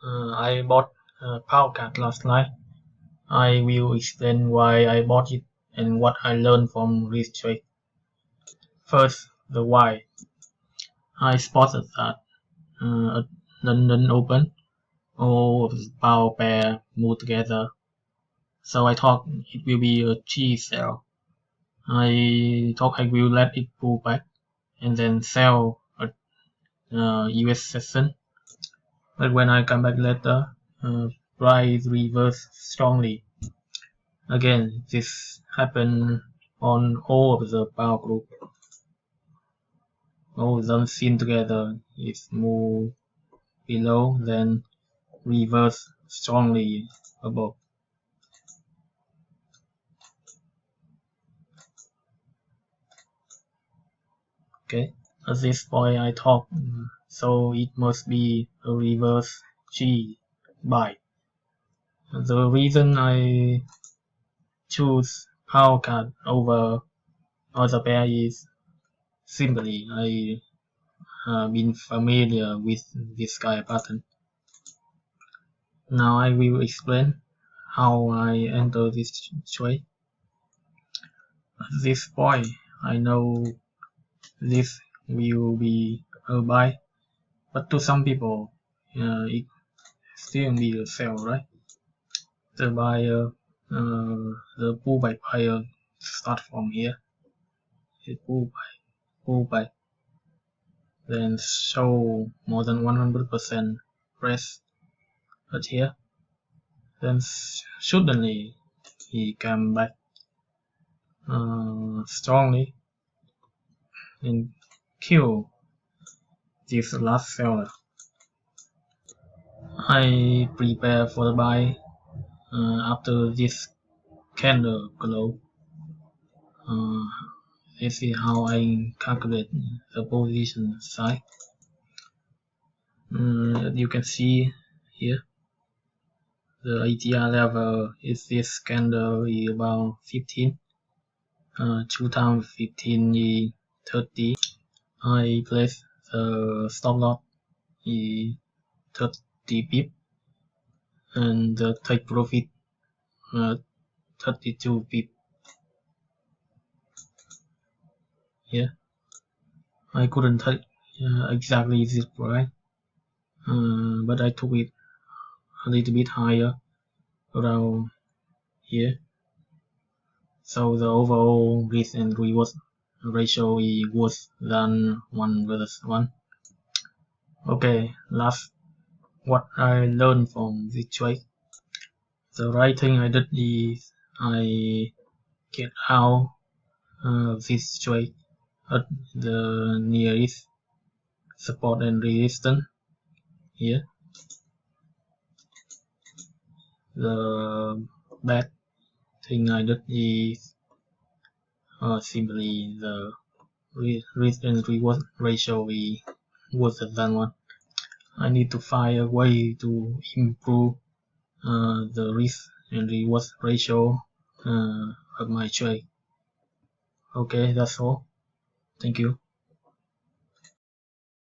I bought PowerCard last night. I will explain why I bought it and what I learned from this trade. First, the why. I spotted that at London Open, all of the power pair moved together, so I thought it will be a G sell. I thought I will let it pull back and then sell at US session. But when I come back later, price reversed strongly. Again, this happened on all of the power group. All of them seen together is move below, then reverse strongly above. Okay, at this point I thought, so it must be a reverse G buy. The reason I choose PowerCard over other pair is simply I been familiar with this kind of pattern. Now I will explain how I enter this trade. At this point, I know this will be a buy, but to some people, it still be a sell, right? The buyer, the pullback buyer start from here. It pull back, then show more than 100% press at here. Then suddenly he came back strongly and kill this last seller. I prepare for the buy after this candle close. Let's see how I calculate the position size. You can see here the ATR level is this candle is about 15. 2 times 15 is 30. I place the stop loss is 30 pip and the take profit 32 pip. Here I couldn't take exactly this price, but I took it a little bit higher around here, so the overall risk and reward ratio is worse than 1 versus 1. Okay, last what I learned from this trade. The right thing I did is I get out this trade at the nearest support and resistance here. The bad thing I did is simply the risk and reward ratio is worse than 1. I need to find a way to improve the risk and reward ratio of my trade. Okay, that's all. Thank you.